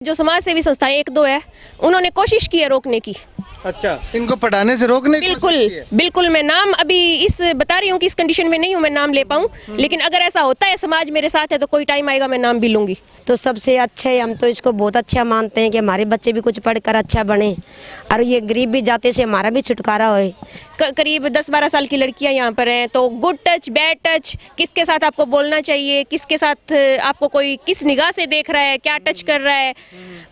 जो समाज सेवी संस्थाएं एक दो है, उन्होंने कोशिश की है रोकने की। अच्छा, इनको पढ़ाने से रोकने की बिल्कुल कोशिश की है? बिल्कुल। मैं नाम अभी इस बता रही हूँ कि इस कंडीशन में नहीं हूँ मैं नाम ले पाऊँ, लेकिन अगर ऐसा होता है, समाज मेरे साथ है, तो कोई टाइम आएगा मैं नाम भी लूंगी। तो सबसे अच्छे, हम तो इसको बहुत अच्छा मानते हैं कि हमारे बच्चे भी कुछ पढ़कर अच्छा बने और ये गरीब भी जाते से हमारा भी छुटकारा होए। करीब 10-12 साल की लड़कियां यहाँ पर हैं, तो गुड टच बैड टच किसके साथ आपको बोलना चाहिए, किसके साथ आपको कोई किस निगाह से देख रहा है, क्या टच कर रहा है,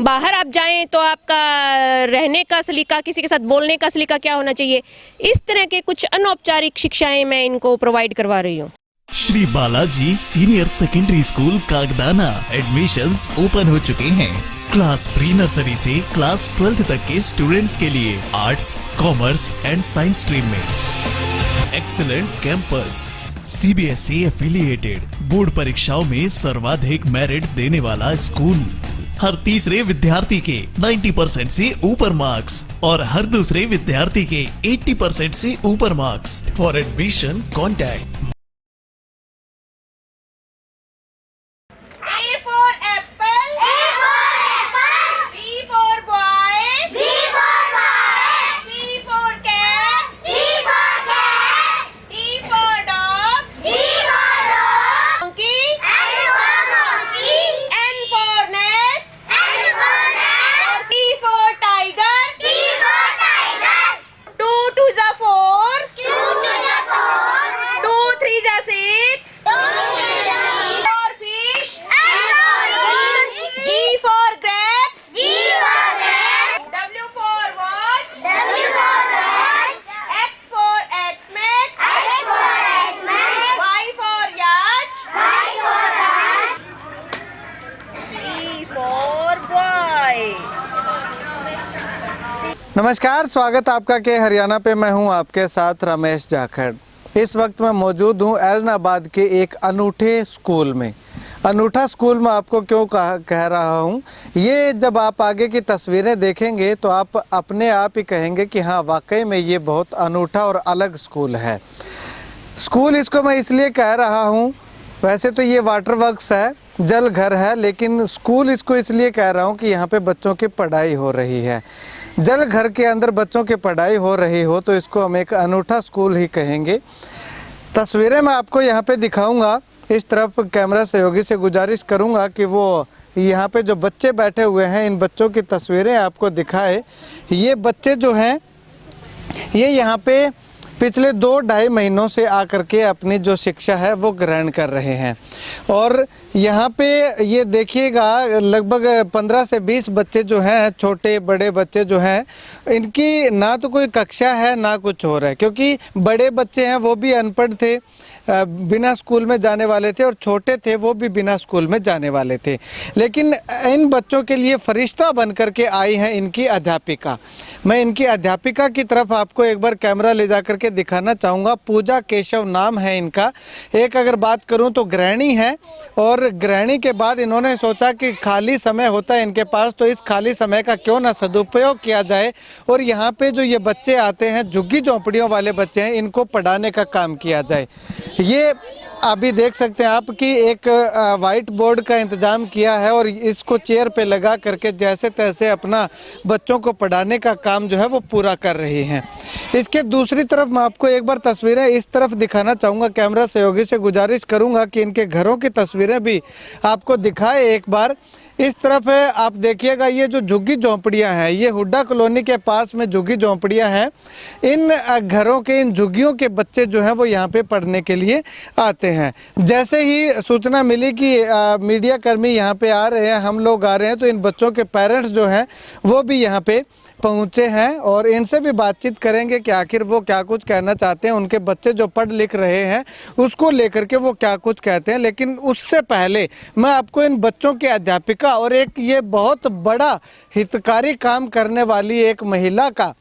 बाहर आप जाएं तो आपका रहने का सलीका, किसी के साथ बोलने का सलीका क्या होना चाहिए, इस तरह के कुछ अनौपचारिक शिक्षाएं मैं इनको प्रोवाइड करवा रही हूँ। Shri Balaji senior secondary school Kagdana admissions open हो चुके हैं। क्लास प्री नर्सरी से क्लास 12th तक के स्टूडेंट्स के लिए arts, commerce and science stream में excellent campus, CBSE affiliated, board परीक्षाओं में सर्वाधिक मेरिट देने वाला स्कूल, हर तीसरे विद्यार्थी के 90% से ऊपर मार्क्स और हर दूसरे विद्यार्थी के 80% से ऊपर मार्क्स। For admission contact. नमस्कार, स्वागत आपका के हरियाणा पे। मैं हूं आपके साथ रमेश जाखड़। इस वक्त मैं मौजूद हूं एलनाबाद के एक अनूठे स्कूल में। अनूठा स्कूल मैं आपको क्यों कह रहा हूं, ये जब आप आगे की तस्वीरें देखेंगे तो आप अपने आप ही कहेंगे कि हाँ, वाकई में ये बहुत अनूठा और अलग स्कूल है। स्कूल इसको मैं इसलिए कह रहा हूँ, वैसे तो ये वाटर वर्क्स है, जल घर है, लेकिन स्कूल इसको इसलिए कह रहा हूँ कि यहाँ पे बच्चों की पढ़ाई हो रही है। जल घर के अंदर बच्चों की पढ़ाई हो रही हो तो इसको हम एक अनूठा स्कूल ही कहेंगे। तस्वीरें मैं आपको यहाँ पे दिखाऊंगा। इस तरफ कैमरा सहयोगी से गुजारिश करूँगा कि वो यहाँ पे जो बच्चे बैठे हुए हैं, इन बच्चों की तस्वीरें आपको दिखाए। ये बच्चे जो हैं, ये यहाँ पे पिछले 2-2.5 महीनों से आकर के अपनी जो शिक्षा है वो ग्रहण कर रहे हैं। और यहाँ पे ये देखिएगा, लगभग 15 से 20 बच्चे जो हैं, छोटे बड़े बच्चे जो हैं, इनकी ना तो कोई कक्षा है ना कुछ हो रहा है, क्योंकि बड़े बच्चे हैं वो भी अनपढ़ थे, बिना स्कूल में जाने वाले थे, और छोटे थे वो भी बिना स्कूल में जाने वाले थे। लेकिन इन बच्चों के लिए फरिश्ता बन करके आई हैं इनकी अध्यापिका। मैं इनकी अध्यापिका की तरफ आपको एक बार कैमरा ले जा करके दिखाना चाहूँगा। पूजा केशव नाम है इनका। एक अगर बात करूँ तो गृहिणी है, और गृहिणी के बाद इन्होंने सोचा कि खाली समय होता है इनके पास, तो इस खाली समय का क्यों ना सदुपयोग किया जाए, और यहाँ पे जो ये बच्चे आते हैं, झुग्गी झोंपड़ियों वाले बच्चे हैं, इनको पढ़ाने का काम किया जाए। ये अभी देख सकते हैं आप कि एक वाइट बोर्ड का इंतज़ाम किया है, और इसको चेयर पे लगा करके जैसे तैसे अपना बच्चों को पढ़ाने का काम जो है वो पूरा कर रही हैं। इसके दूसरी तरफ मैं आपको एक बार तस्वीरें इस तरफ दिखाना चाहूँगा। कैमरा सहयोगी से गुजारिश करूँगा कि इनके घरों की तस्वीरें भी आपको दिखाए एक बार। इस तरफ है, आप देखिएगा, ये जो झुग्गी झोंपड़ियाँ हैं, ये हुड्डा कॉलोनी के पास में झुग्गी झोंपड़ियाँ हैं। इन घरों के, इन झुग्गियों के बच्चे जो हैं वो यहाँ पे पढ़ने के लिए आते हैं। जैसे ही सूचना मिली कि मीडिया कर्मी यहाँ पे आ रहे हैं, हम लोग आ रहे हैं, तो इन बच्चों के पेरेंट्स जो हैं वो भी यहाँ पे पहुँचे हैं, और इनसे भी बातचीत करेंगे कि आखिर वो क्या कुछ कहना चाहते हैं, उनके बच्चे जो पढ़ लिख रहे हैं उसको लेकर के वो क्या कुछ कहते हैं। लेकिन उससे पहले मैं आपको इन बच्चों के अध्यापिका और एक ये बहुत बड़ा हितकारी काम करने वाली एक महिला का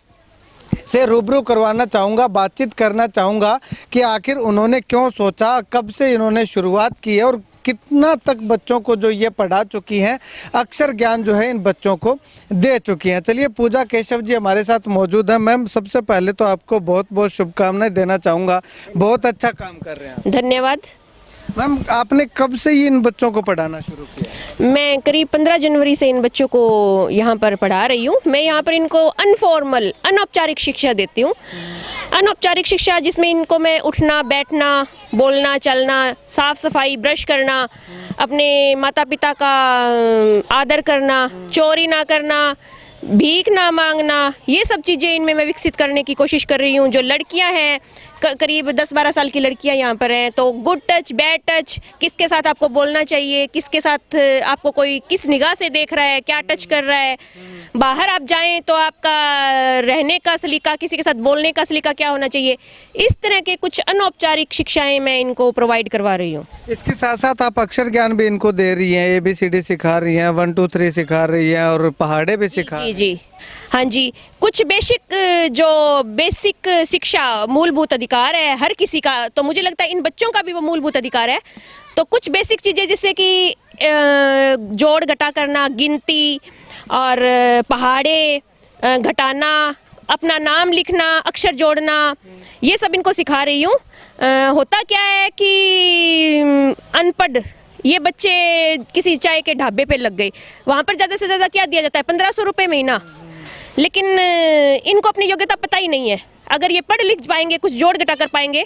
से रूबरू करवाना चाहूँगा, बातचीत करना चाहूँगा कि आखिर उन्होंने क्यों सोचा, कब से इन्होंने शुरुआत की है, और कितना तक बच्चों को जो ये पढ़ा चुकी हैं, अक्षर ज्ञान जो है इन बच्चों को दे चुकी हैं। चलिए, पूजा केशव जी हमारे साथ मौजूद हैं। मैम, सबसे पहले तो आपको बहुत बहुत शुभकामनाएं देना चाहूँगा, बहुत अच्छा काम कर रहे हैं। धन्यवाद। मैम आपने कब से ये इन बच्चों को पढ़ाना शुरू किया? मैं करीब 15 जनवरी से इन बच्चों को यहाँ पर पढ़ा रही हूँ। मैं यहाँ पर इनको अनफॉर्मल अनौपचारिक शिक्षा देती हूँ। अनौपचारिक शिक्षा जिसमें इनको मैं उठना बैठना, बोलना चलना, साफ सफाई, ब्रश करना, अपने माता पिता का आदर करना, चोरी ना करना, भीख ना मांगना, ये सब चीज़ें इनमें मैं विकसित करने की कोशिश कर रही हूँ। जो लड़कियाँ हैं, करीब 10-12 साल की लड़कियाँ यहाँ पर हैं, तो गुड टच बैड टच, किसके साथ आपको बोलना चाहिए, किसके साथ आपको कोई किस निगाह से देख रहा है, क्या टच कर रहा है, बाहर आप जाएं तो आपका रहने का सलीका, किसी के साथ बोलने का सलीका क्या होना चाहिए, इस तरह के कुछ अनौपचारिक शिक्षाएं मैं इनको प्रोवाइड करवा रही हूँ। इसके साथ साथ आप अक्षर ज्ञान भी इनको दे रही हैं, ABCD सिखा रही हैं, 1 2 3 सिखा रही हैं और पहाड़े भी सिखा जी जी, हाँ जी, कुछ बेसिक शिक्षा मूलभूत अधिकार है हर किसी का, तो मुझे लगता है इन बच्चों का भी वो मूलभूत अधिकार है। तो कुछ बेसिक चीज़ें जैसे कि जोड़ घटा करना, गिनती और पहाड़े घटाना, अपना नाम लिखना, अक्षर जोड़ना, ये सब इनको सिखा रही हूँ। होता क्या है कि अनपढ़ ये बच्चे किसी चाय के ढाबे पे लग गए, वहाँ पर ज़्यादा से ज़्यादा क्या दिया जाता है, 1500 रुपये महीना, लेकिन इनको अपनी योग्यता पता ही नहीं है। अगर ये पढ़ लिख पाएंगे, कुछ जोड़ घटा कर पाएंगे,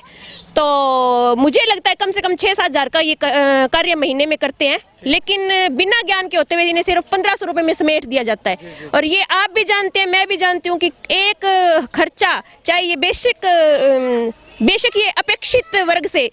तो मुझे लगता है कम से कम 6-7 हज़ार का ये कार्य महीने में करते हैं, लेकिन बिना ज्ञान के होते हुए इन्हें सिर्फ 1500 रुपये में समेट दिया जाता है। और ये आप भी जानते हैं, मैं भी जानती हूँ कि एक खर्चा, चाहे ये बेशक ये अपेक्षित वर्ग से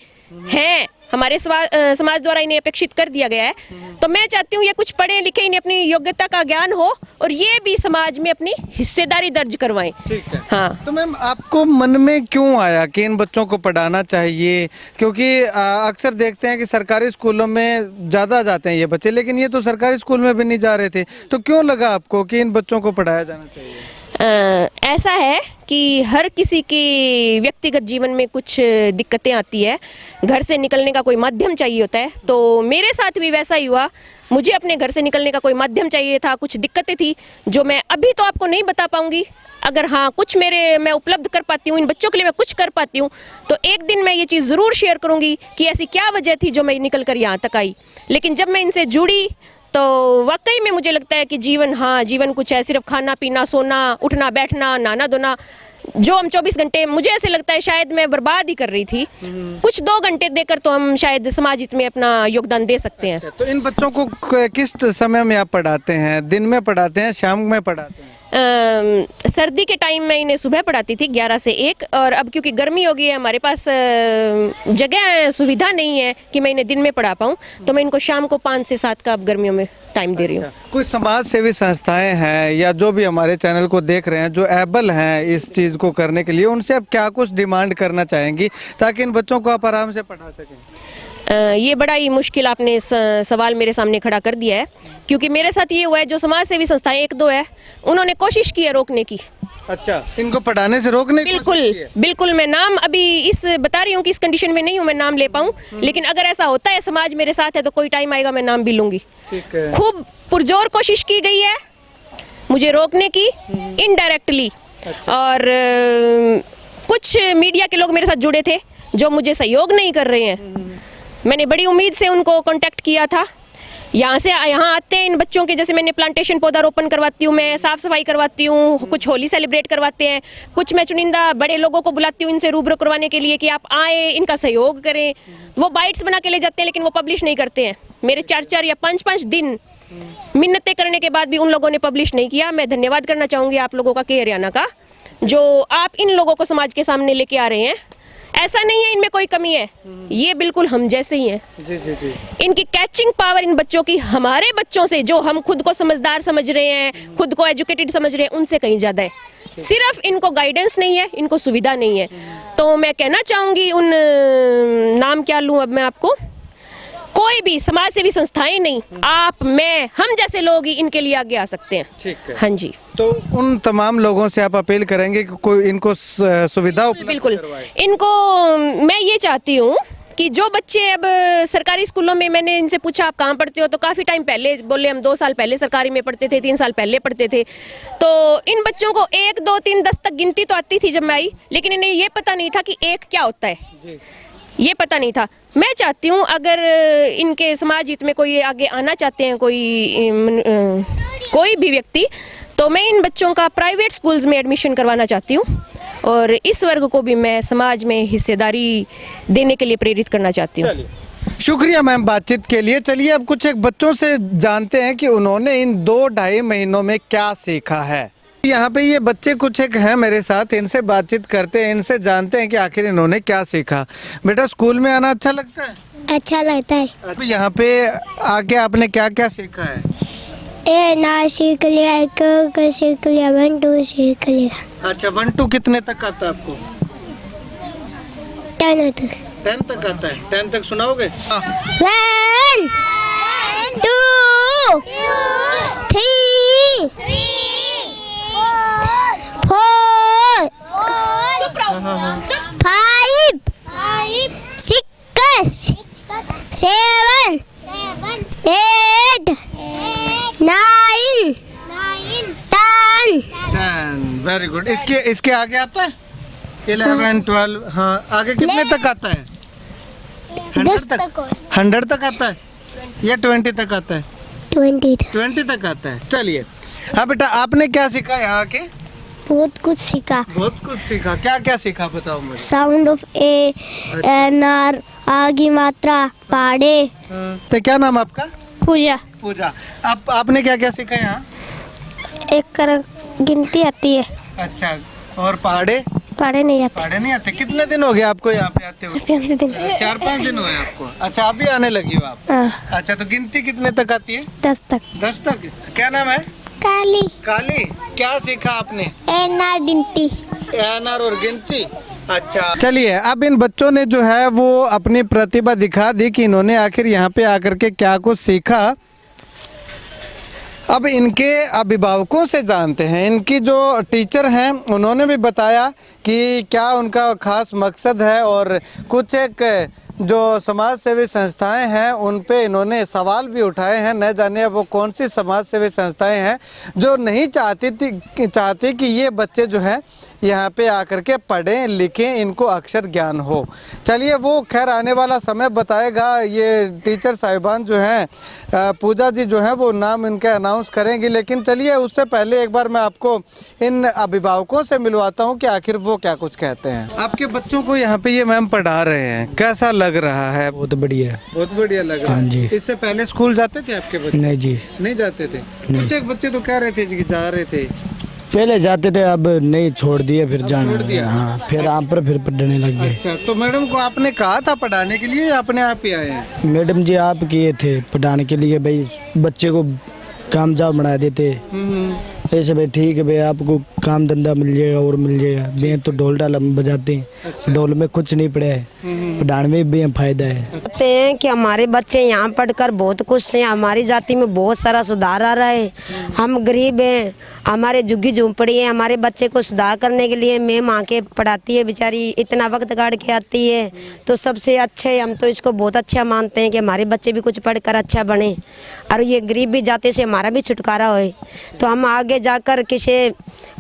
हैं, हमारे समाज द्वारा इन्हें अपेक्षित कर दिया गया है, तो मैं चाहती हूँ ये कुछ पढ़े लिखे, इन्हें अपनी योग्यता का ज्ञान हो और ये भी समाज में अपनी हिस्सेदारी दर्ज करवाएं। ठीक है। हाँ, तो मैम आपको मन में क्यों आया कि इन बच्चों को पढ़ाना चाहिए? क्योंकि अक्सर देखते हैं कि सरकारी स्कूलों में ज़्यादा जाते हैं ये बच्चे, लेकिन ये तो सरकारी स्कूल में भी नहीं जा रहे थे, तो क्यों लगा आपको कि इन बच्चों को पढ़ाया जाना चाहिए? ऐसा है कि हर किसी के व्यक्तिगत जीवन में कुछ दिक्कतें आती है, घर से निकलने का कोई माध्यम चाहिए होता है, तो मेरे साथ भी वैसा ही हुआ। मुझे अपने घर से निकलने का कोई माध्यम चाहिए था, कुछ दिक्कतें थी जो मैं अभी तो आपको नहीं बता पाऊंगी। अगर हाँ कुछ मैं उपलब्ध कर पाती हूँ, इन बच्चों के लिए मैं कुछ कर पाती हूँ, तो एक दिन मैं ये चीज़ ज़रूर शेयर करूँगी कि ऐसी क्या वजह थी जो मैं निकल कर यहाँ तक आई। लेकिन जब मैं इनसे जुड़ी तो वाकई में मुझे लगता है कि जीवन कुछ है, सिर्फ खाना पीना, सोना, उठना बैठना, नहाना धोना, जो हम 24 घंटे, मुझे ऐसे लगता है शायद मैं बर्बाद ही कर रही थी। कुछ 2 घंटे देकर तो हम शायद समाज हित में अपना योगदान दे सकते हैं। तो इन बच्चों को किस समय में आप पढ़ाते हैं? दिन में पढ़ाते हैं, शाम में पढ़ाते हैं? सर्दी के टाइम में इन्हें सुबह पढ़ाती थी 11 से 1, और अब क्योंकि गर्मी हो गई है, हमारे पास जगह सुविधा नहीं है कि मैं इन्हें दिन में पढ़ा पाऊँ, तो मैं इनको शाम को 5 से 7 का अब गर्मियों में टाइम दे रही हूँ। कोई समाज सेवी संस्थाएं हैं या जो भी हमारे चैनल को देख रहे हैं जो एबल हैं इस चीज़ को करने के लिए, उनसे आप क्या कुछ डिमांड करना चाहेंगी ताकि इन बच्चों को आप आराम से पढ़ा सकें? ये बड़ा ही मुश्किल आपने सवाल मेरे सामने खड़ा कर दिया है, क्योंकि मेरे साथ ये हुआ है, जो समाज सेवी संस्थाएं 1-2 है, उन्होंने कोशिश की है रोकने की। अच्छा, इनको पढ़ाने से रोकने की कोशिश की है? बिल्कुल। मैं नाम अभी बता रही हूँ कि इस कंडीशन में नहीं हूँ मैं नाम ले पाऊँ, लेकिन अगर ऐसा होता है, समाज मेरे साथ है, तो कोई टाइम आएगा मैं नाम भी लूँगी। ठीक है। खूब पुरजोर कोशिश की गई है मुझे रोकने की, इनडायरेक्टली। और कुछ मीडिया के लोग मेरे साथ जुड़े थे जो मुझे सहयोग नहीं कर रहे हैं। मैंने बड़ी उम्मीद से उनको कांटेक्ट किया था, यहाँ आते हैं इन बच्चों के, जैसे मैंने प्लांटेशन पौधारोपण करवाती हूँ, मैं साफ़ सफाई करवाती हूँ, कुछ होली सेलिब्रेट करवाते हैं, कुछ मैं चुनिंदा बड़े लोगों को बुलाती हूँ इनसे रूबरू करवाने के लिए कि आप आए, इनका सहयोग करें। वो बाइट्स बना के ले जाते हैं, लेकिन वो पब्लिश नहीं करते हैं। मेरे 4-4 या 5-5 दिन मिन्नतें करने के बाद भी उन लोगों ने पब्लिश नहीं किया। मैं धन्यवाद करना चाहूँगी आप लोगों का, के हरियाणा का, जो आप इन लोगों को समाज के सामने लेके आ रहे हैं। ऐसा नहीं है इनमें कोई कमी है, ये बिल्कुल हम जैसे ही हैं। जी जी जी। इनकी कैचिंग पावर इन बच्चों की हमारे बच्चों से, जो हम खुद को समझदार समझ रहे हैं, खुद को एजुकेटेड समझ रहे हैं, उनसे कहीं ज़्यादा है। सिर्फ इनको गाइडेंस नहीं है, इनको सुविधा नहीं है। तो मैं कहना चाहूँगी, उन नाम क्या लूँ अब मैं आपको, कोई भी समाज सेवी संस्थाएं नहीं, आप, मैं, हम जैसे लोग ही इनके लिए आगे आ सकते हैं। ठीक है। हाँ जी। तो उन तमाम लोगों से आप अपील करेंगे कि कोई इनको सुविधा उपलब्ध बिल्कुल। करवाए? इनको मैं ये चाहती हूँ कि जो बच्चे अब सरकारी स्कूलों में, मैंने इनसे पूछा आप कहाँ पढ़ते हो, तो काफ़ी टाइम पहले बोले हम 2 साल पहले सरकारी में पढ़ते थे, 3 साल पहले पढ़ते थे। तो इन बच्चों को 1, 2, 3, 10 तक गिनती तो आती थी जब मैं आई, लेकिन इन्हें ये पता नहीं था कि 1 क्या होता है, जी। ये पता नहीं था। मैं चाहती हूँ अगर इनके समाज हित में कोई आगे आना चाहते हैं कोई भी व्यक्ति, तो मैं इन बच्चों का प्राइवेट स्कूल्स में एडमिशन करवाना चाहती हूँ और इस वर्ग को भी मैं समाज में हिस्सेदारी देने के लिए प्रेरित करना चाहती हूँ। शुक्रिया मैम बातचीत के लिए। चलिए अब कुछ एक बच्चों से जानते हैं कि उन्होंने इन 2-2.5 महीनों में क्या सीखा है। यहाँ पे ये बच्चे कुछ एक हैं मेरे साथ, इनसे बातचीत करते हैं, इनसे जानते हैं कि आखिर इन्होंने क्या सीखा। बेटा स्कूल में आना अच्छा लगता है? अच्छा लगता है। अब यहाँ पे आके आपने क्या क्या सीखा है? ए ना सीख लिया, एक सीख लिया, 1 2 सीख लिया। अच्छा 1 2 कितने तक आता है आपको? 10 तक। 10 तक आता है। 10 तक सुनाओगे? 1 2 3 4 5 6 7 8 9 10। 10 वेरी गुड। इसके आगे आता है? 11 12। हाँ आगे कितने तक आता है? 100 तक। 100 तक आता है या 20 तक आता है? 20 तक आता है। चलिए हाँ बेटा आपने क्या सीखा यहाँ के? बहुत कुछ सीखा। बहुत कुछ सीखा। क्या क्या सीखा बताओ मुझे? Sound of A, N R, आ की मात्रा, पहाड़े। तो क्या नाम आपका? पूजा। पूजा। आपने क्या क्या सीखा यहाँ? एक कर गिनती आती है। अच्छा और पहाड़े? पहाड़े नहीं आते। पहाड़े नहीं आते। कितने दिन हो गए आपको यहाँ पे आते हुए? 5 दिन। 4-5 दिन हुए आपको। अच्छा अभी आने लगी हो आप? हाँ, अच्छा तो गिनती कितने तक आती है? 10 तक। 10 तक। क्या नाम है? काली। काली। क्या सीखा आपने? एन आर गिनती। एनआर और गिनती। अच्छा चलिए अब इन बच्चों ने जो है वो अपनी प्रतिभा दिखा दी कि इन्होंने आखिर यहाँ पे आकर के क्या कुछ सीखा। अब इनके अभिभावकों से जानते हैं। इनकी जो टीचर हैं उन्होंने भी बताया कि क्या उनका खास मकसद है और कुछ एक जो समाज सेवी संस्थाएं हैं उन पे इन्होंने सवाल भी उठाए हैं। न जाने अब वो कौन सी समाज सेवी संस्थाएं हैं जो नहीं चाहती कि ये बच्चे जो है यहाँ पे आकर के पढ़ें लिखें, इनको अक्षर ज्ञान हो। चलिए वो खैर आने वाला समय बताएगा। ये टीचर साहिबान जो हैं पूजा जी जो है वो नाम इनका अनाउंस करेंगी, लेकिन चलिए उससे पहले एक बार मैं आपको इन अभिभावकों से मिलवाता हूँ कि आखिर वो क्या कुछ कहते हैं। आपके बच्चों को यहाँ पे ये मैम पढ़ा रहे हैं, कैसा लग रहा है? बहुत बढ़िया। बहुत बढ़िया लग रहा है। हाँ जी। इससे पहले स्कूल जाते थे आपके बच्चे? नहीं जी, नहीं जाते थे। कुछ एक बच्चे तो कह रहे थे कि जा रहे थे। पहले जाते थे, अब नहीं, छोड़ दिए। फिर जाना छोड़ दिया। हाँ, फिर आप पर फिर पढ़ने लग गए। अच्छा तो मैडम को आपने कहा था पढ़ाने के लिए या अपने आप ही आए हैं? मैडम जी आप किए थे पढ़ाने के लिए, भाई बच्चे को कामयाब बना देते। ऐसे भाई ठीक है भाई, आपको काम धंधा मिल जाएगा और मिल जाएगा। मैं तो ढोल डाल बजाते हैं, ढोल में कुछ नहीं पड़ा है, पढ़ाने में भी फायदा है। कहते हैं कि हमारे बच्चे यहाँ पढ़कर बहुत खुश हैं, हमारी जाति में बहुत सारा सुधार आ रहा है। हम गरीब हैं, हमारे झुग्गी झोंपड़ी है, हमारे बच्चे को सुधार करने के लिए मैम आके पढ़ाती है, बेचारी इतना वक्त काट के आती है। तो सबसे अच्छे हम तो इसको बहुत अच्छा मानते हैं कि हमारे बच्चे भी कुछ पढ़कर अच्छा बने और ये गरीब भी जाति से हमारा भी छुटकारा होए। तो हम आगे जाकर किसी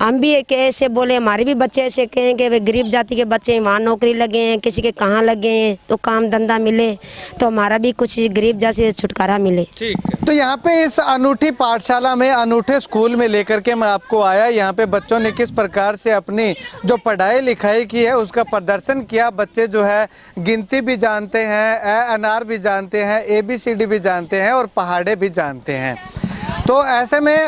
हम भी एक ऐसे बोले, हमारे भी बच्चे ऐसे कहें कि वे गरीब जाति के बच्चे वहाँ नौकरी लगे हैं, किसी के कहाँ लगे हैं, तो काम धंधा मिले, तो हमारा भी कुछ गरीब जाति से छुटकारा मिले। ठीक है। तो यहाँ पे इस अनूठी पाठशाला में, अनूठे स्कूल में लेकर के मैं आपको आया। यहाँ पे बच्चों ने किस प्रकार से अपनी जो पढ़ाई लिखाई की है उसका प्रदर्शन किया। बच्चे जो है गिनती भी जानते हैं, अनार भी जानते हैं, ABCD भी जानते हैं और पहाड़े भी जानते हैं। तो ऐसे में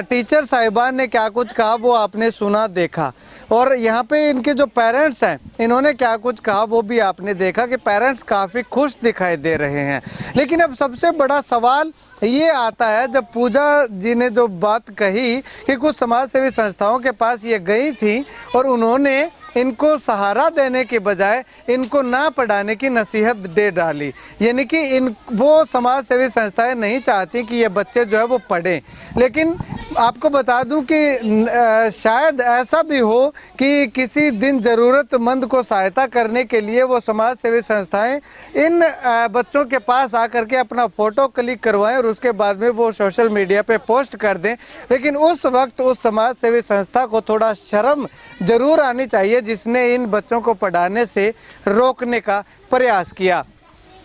टीचर साहिबान ने क्या कुछ कहा वो आपने सुना, देखा। और यहाँ पे इनके जो पेरेंट्स हैं इन्होंने क्या कुछ कहा वो भी आपने देखा कि पेरेंट्स काफ़ी खुश दिखाई दे रहे हैं। लेकिन अब सबसे बड़ा सवाल ये आता है, जब पूजा जी ने जो बात कही कि कुछ समाज सेवी संस्थाओं के पास ये गई थी और उन्होंने इनको सहारा देने के बजाय इनको ना पढ़ाने की नसीहत दे डाली, यानी कि वो समाज सेवी संस्थाएं नहीं चाहती कि ये बच्चे जो है वो पढ़ें। लेकिन आपको बता दूं कि शायद ऐसा भी हो कि किसी दिन ज़रूरतमंद को सहायता करने के लिए वो समाज सेवी संस्थाएं इन बच्चों के पास आकर के अपना फ़ोटो क्लिक करवाएं और उसके बाद में वो सोशल मीडिया पे पोस्ट कर दें। लेकिन उस वक्त उस समाज सेवी संस्था को थोड़ा शर्म ज़रूर आनी चाहिए जिसने इन बच्चों को पढ़ाने से रोकने का प्रयास किया।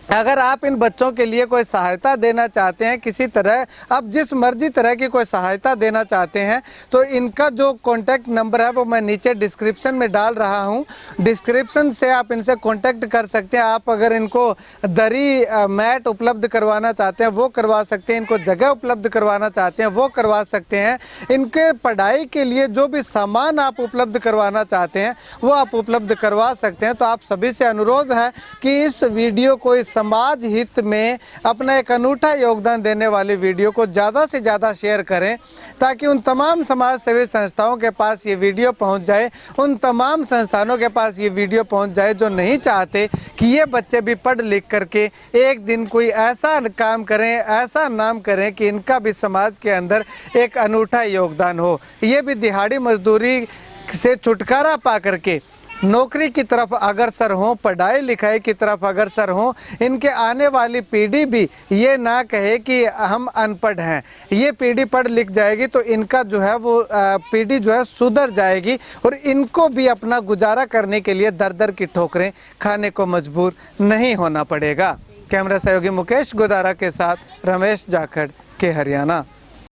अगर आप इन बच्चों के लिए कोई सहायता देना चाहते हैं किसी तरह, अब जिस मर्जी तरह की कोई सहायता देना चाहते हैं, तो इनका जो कॉन्टैक्ट नंबर है वो मैं नीचे डिस्क्रिप्शन में डाल रहा हूं। डिस्क्रिप्शन से आप इनसे कॉन्टैक्ट कर सकते हैं। आप अगर इनको दरी मैट उपलब्ध करवाना चाहते हैं वो करवा सकते हैं, इनको जगह उपलब्ध करवाना चाहते हैं वो करवा सकते हैं, इनके पढ़ाई के लिए जो भी सामान आप उपलब्ध करवाना चाहते हैं वो आप उपलब्ध करवा सकते हैं। तो आप सभी से अनुरोध है कि इस वीडियो को इस समाज हित में अपना एक अनूठा योगदान देने वाली वीडियो को ज़्यादा से ज़्यादा शेयर करें, ताकि उन तमाम समाज सेवी संस्थाओं के पास ये वीडियो पहुंच जाए, उन तमाम संस्थानों के पास ये वीडियो पहुंच जाए जो नहीं चाहते कि ये बच्चे भी पढ़ लिख करके एक दिन कोई ऐसा काम करें, ऐसा नाम करें कि इनका भी समाज के अंदर एक अनूठा योगदान हो। ये भी दिहाड़ी मजदूरी से छुटकारा पा करके नौकरी की तरफ अग्रसर हों, पढ़ाई लिखाई की तरफ अग्रसर हों। इनके आने वाली पीढ़ी भी ये ना कहे कि हम अनपढ़ हैं, ये पीढ़ी पढ़ लिख जाएगी तो इनका जो है वो पीढ़ी जो है सुधर जाएगी और इनको भी अपना गुजारा करने के लिए दर दर की ठोकरें खाने को मजबूर नहीं होना पड़ेगा। कैमरा सहयोगी मुकेश गोदारा के साथ रमेश जाखड़ के हरियाणा।